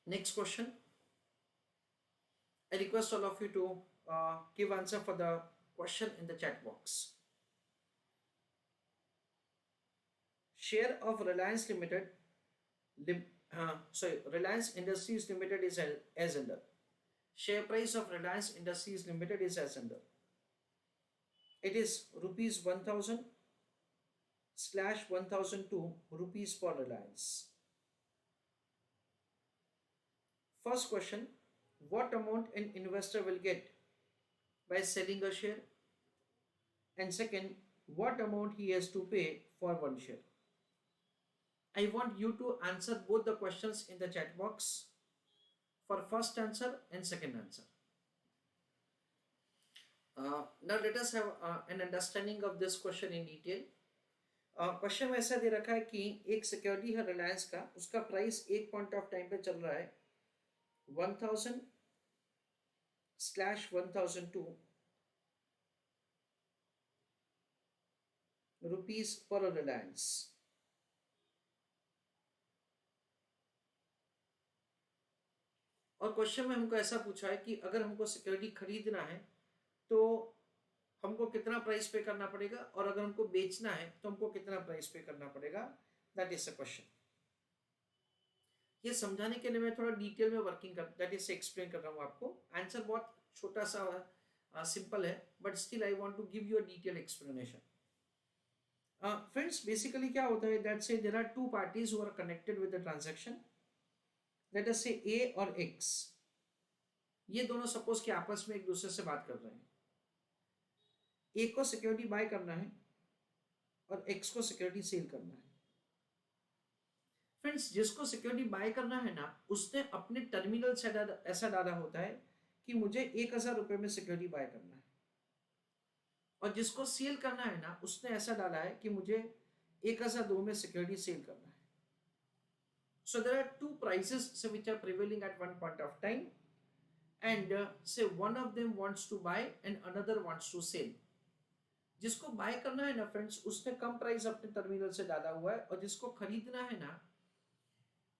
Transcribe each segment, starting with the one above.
Next question. I request all of you to give answer for the question in the chat box. Share of Reliance Limited, Reliance Industries Limited is as under. Share price of Reliance Industries Limited is as under. It is rupees 1000 slash 1002 rupees for Reliance. First question, what amount an investor will get by selling a share? And second, what amount he has to pay for one share? I want you to answer both the questions in the chat box for first answer and second answer. Now let us have an understanding of this question in detail. Question में ऐसा दे रखा है कि एक security है रिलायंस का, उसका price एक पॉइंट ऑफ टाइम पे चल रहा है 1000 स्लैश 1002 रुपीज पर रिलायंस. और क्वेश्चन में हमको ऐसा पूछा है कि अगर हमको सिक्योरिटी खरीदना है तो हमको कितना प्राइस पे करना पड़ेगा, और अगर हमको बेचना है तो हमको कितना प्राइस पे करना पड़ेगा. That is a question. ये समझाने के लिए मैं थोड़ा डिटेल में दैट इज एक्सप्लेन कर रहा हूँ आपको. आंसर बहुत छोटा सा सिंपल है, but still I want to give you a detail explanation. Friends, basically क्या होता है, that say there are two parties who are connected with the transaction. Let us say A और एक्स, ये दोनों सपोज कि आपस में एक दूसरे से बात कर रहे हैं. ए को सिक्योरिटी बाय करना है और एक्स को सिक्योरिटी सेल करना है. फ्रेंड्स, जिसको सिक्योरिटी बाय करना है ना, उसने अपने टर्मिनल से ऐसा डाला होता है कि मुझे 1000 रुपए में सिक्योरिटी बाय करना है, और जिसको सेल करना है ना, उसने ऐसा डाला है कि मुझे 1002 में सिक्योरिटी सेल करना है. So there are two prices which are prevailing at one point of time, and say one of them wants to buy and another wants to sell. जिसको बाय करना है ना फ्रेंड्स, उसने कम प्राइस अपने terminal से डाला हुआ है, और जिसको खरीदना है ना,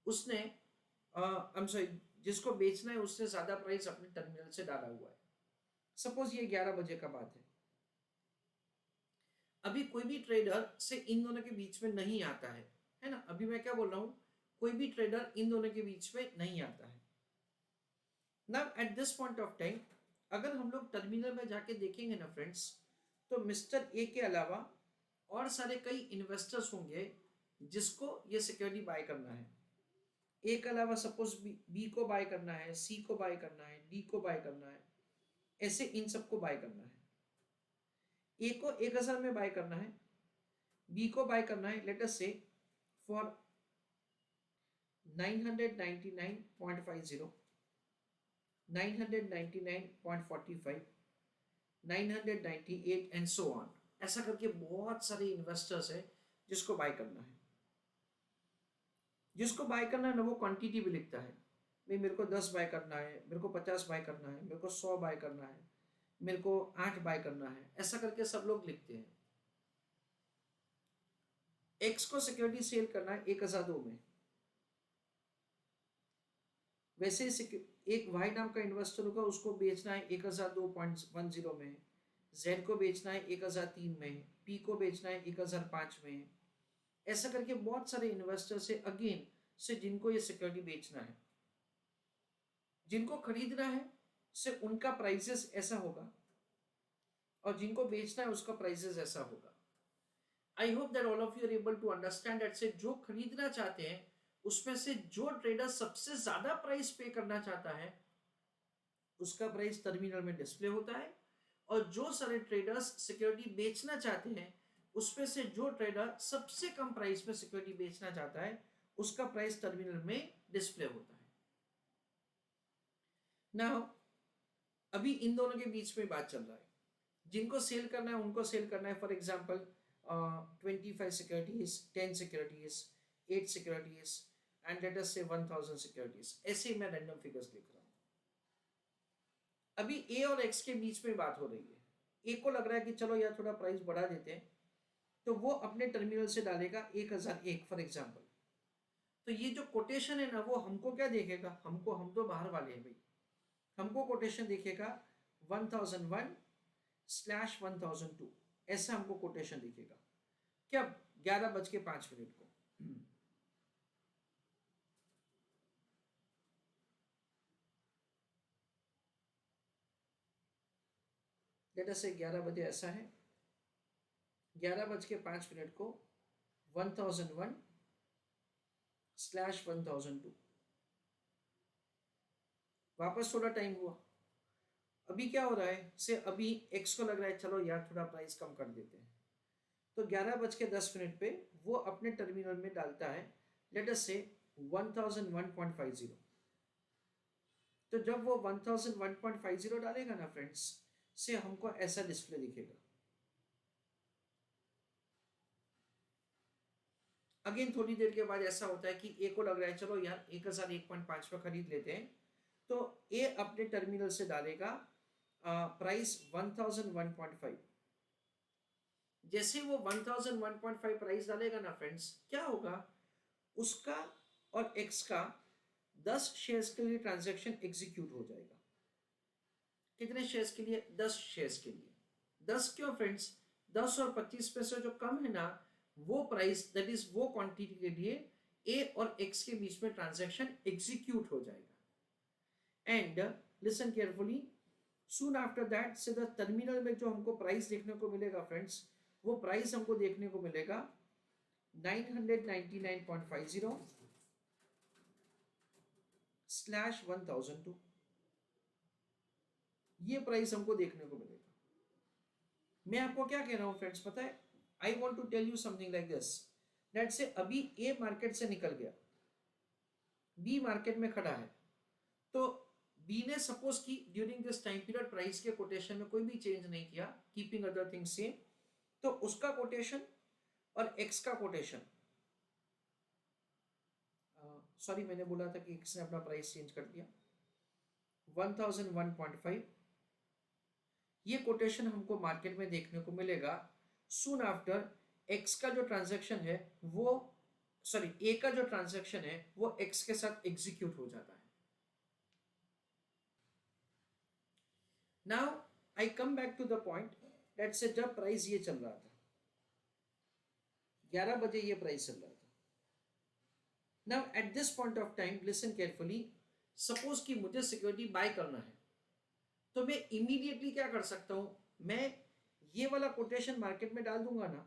उसने जिसको बेचना है उसने ज्यादा प्राइस अपने टर्मिनल से डाला हुआ है. सपोज ये 11 बजे का बात है. अभी कोई भी ट्रेडर से इन दोनों के बीच में नहीं आता है ना. अभी मैं क्या बोल रहा हूं, कोई भी ट्रेडर इन दोनों के बीच में नहीं आता है. Now at this point of time, अगर हम लोग टर्मिनल में जाके देखेंगे ना फ्रेंड्स, तो मिस्टर ए के अलावा और सारे कई इन्वेस्टर्स होंगे जिसको ये सिक्योरिटी बाय करना है. ए के अलावा सपोज बी को बाय करना है, सी को बाय करना है, डी को बाय करना है, ऐसे इन सबको बाय करना है. ए को 1000 में बाय करना है, बी को बाय करना है लेट अस से फॉर 999.50, 999.45, 998 एंड सो ऑन. ऐसा करके बहुत सारे इन्वेस्टर्स है जिसको बाय करना है. जिसको बाय करना है ना, वो क्वांटिटी भी लिखता है. भाई मेरे को 10 बाय करना है, मेरे को 50 बाय करना है, मेरे को 100 बाय करना है, मेरे को 8 बाय करना है, ऐसा करके सब लोग लिखते हैं. एक्स को सिक्योरिटी सेल करना है 1002 में. वैसे एक वाई नाम का इन्वेस्टर होगा, उसको बेचना है 1002.10 में, जेड को बेचना है 1003 में, पी को बेचना है 1005 में. ऐसा करके बहुत सारे इन्वेस्टर से अगेन से जिनको ये सिक्योरिटी बेचना है, जिनको खरीदना है से उनका प्राइसेस ऐसा होगा, और जिनको बेचना है उसका प्राइसेस ऐसा होगा. I hope that all of you are able to understand that say जो खरीदना चाहते हैं उसमें से जो ट्रेडर सबसे ज्यादा प्राइस पे करना चाहता है उसका प्राइस टर्मिनल में डिस्प्ले होता है, और जो सारे ट्रेडर्स सिक्योरिटी बेचना चाहते हैं उसमें से जो ट्रेडर सबसे कम प्राइस में सिक्योरिटी बेचना चाहता है उसका प्राइस टर्मिनल में डिस्प्ले होता है. नाउ अभी इन दोनों के बीच में बात चल रहा है. जिनको सेल करना है उनको सेल करना है. For example 25 securities, 10 securities, 8 securities and let us से 1000 सिक्योरिटीज. ऐसे मैं रैंडम फिगर्स लिख रहा हूं. अभी ए और एक्स के बीच में बात हो रही है. ए को लग रहा है कि चलो यार थोड़ा प्राइस बढ़ा देते हैं, तो वो अपने टर्मिनल से डालेगा 1001 फॉर एग्जाम्पल. तो ये जो कोटेशन है ना वो हमको क्या देखेगा, हम तो बाहर वाले हैं भाई, हमको कोटेशन दिखेगा 1001/1002, ऐसा हमको कोटेशन दिखेगा। क्या 11:05 को। लेट अस से 11 बजे ऐसा है, 11:05 को 1001/1002, वापस थोड़ा टाइम हुआ। अभी क्या हो रहा है से, अभी एक्स को लग रहा है चलो यार थोड़ा प्राइस कम कर देते हैं, तो 11:10 पे वो अपने टर्मिनल में डालता है लेट अस से 1001.50। तो जब वो 1001.50 डालेगा ना फ्रेंड्स, से हमको ऐसा डिस्प्ले दिखेगा। अगेन थोड़ी देर के बाद ऐसा होता है कि ए को लग रहा है चलो यार 1001.5 पे खरीद लेते हैं, तो ए अपने टर्मिनल से डालेगा प्राइस 1001.5। जैसे वो 1001.5 प्राइस डालेगा ना फ्रेंड्स, क्या होगा, उसका और एक्स का 10 शेयर्स के लिए ट्रांजैक्शन एग्जीक्यूट हो जाएगा। कितने शेयर्स के लिए, 10 शेयर्स के लिए। 10 क्यों फ्रेंड्स, 10 और 25 पैसे जो कम है ना, वो प्राइस दैट इज वो क्वांटिटी के लिए ए और एक्स के बीच में ट्रांजैक्शन एग्जीक्यूट हो जाएगा। And listen carefully, soon after that से द टर्मिनल में जो हमको प्राइस देखने को मिलेगा फ्रेंड्स, वो प्राइस हमको देखने को मिलेगा 999.50/1002, ये प्राइस हमको देखने को मिलेगा। मैं आपको क्या कह रहा हूं फ्रेंड्स पता है, I want to tell you something like this, that say अभी ए मार्केट से निकल गया, बी मार्केट में खड़ा है, तो बी ने सपोज की during this time period price के कोटेशन में कोई भी चेंज नहीं किया, कीपिंग अदर थिंग्स सेम, तो उसका कोटेशन और एक्स का कोटेशन, सॉरी मैंने बोला था कि एक्स ने अपना प्राइस चेंज कर दिया, 1001.5, ये कोटेशन हमको मार्केट में देखने को मिलेगा सून आफ्टर एक्स का जो ट्रांजैक्शन है वो, सॉरी ए का जो ट्रांजैक्शन है वो एक्स के साथ एग्जीक्यूट हो जाता है। Now I come back to the point that say जब प्राइस ये चल रहा था 11 बजे, ये प्राइस चल रहा था। Now at this point of time listen carefully, suppose कि मुझे सिक्योरिटी बाय करना है, तो मैं इमीडिएटली क्या कर सकता हूं, मैं ये वाला कोटेशन मार्केट में डाल दूंगा ना,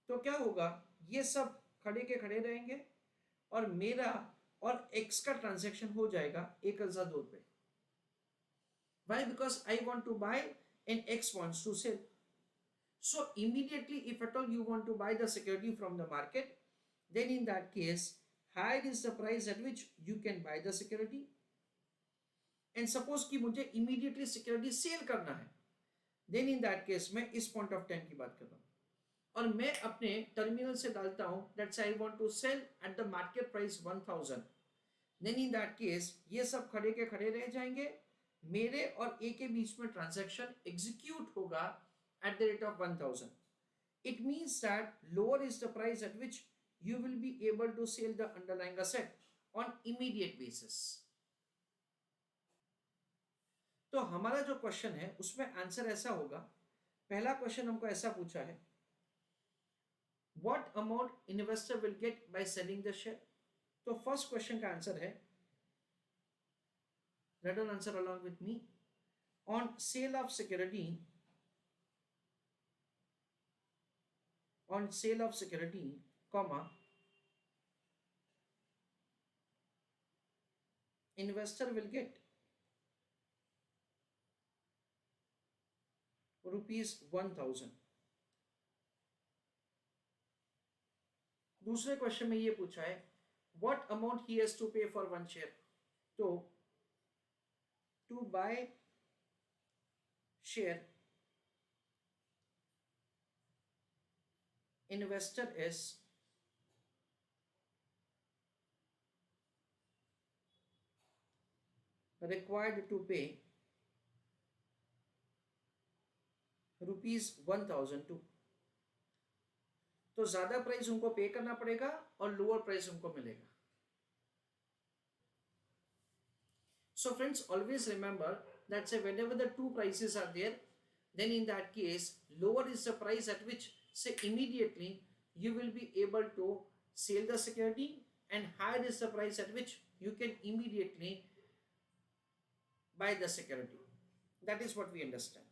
तो क्या होगा, ये सब खड़े के खड़े रहेंगे और मेरा और एक्स का ट्रांजैक्शन हो जाएगा 1002 पे। Why? Because I want to buy and X wants to sell. So immediately, if at all you want to buy the security from the market, then in that case, higher is the price at which you can buy the security. And suppose कि मुझे immediately security sell करना है, then in that case मैं इस point of time की बात कर रहा हूँ, और मैं अपने टर्मिनल से डालता हूँ that I want to sell at the market price 1000, then in that case ये सब खड़े के खड़े रह जाएंगे, मेरे और ए के बीच में ट्रांजैक्शन एग्जीक्यूट होगा at the rate of 1000. It means that lower is the price at which you will be able to sell the underlying asset on immediate basis. तो हमारा जो क्वेश्चन है उसमें आंसर ऐसा होगा, पहला क्वेश्चन हमको ऐसा पूछा है, what amount investor will get by selling the share. तो फर्स्ट क्वेश्चन का आंसर है, let us answer along with me, on sale of security, on sale of security, comma, investor will get ₹1000। दूसरे question में ये पूछा है, what amount he has to pay for one share। तो to buy share, investor is required to pay ₹1002। तो ज्यादा price उनको पे करना पड़ेगा और लोअर प्राइस उनको मिलेगा. So friends, always remember that say whenever the two prices are there, then in that case lower is the price at which say immediately you will be able to sell the security, and higher is the price at which you can immediately buy the security. That is what we understand.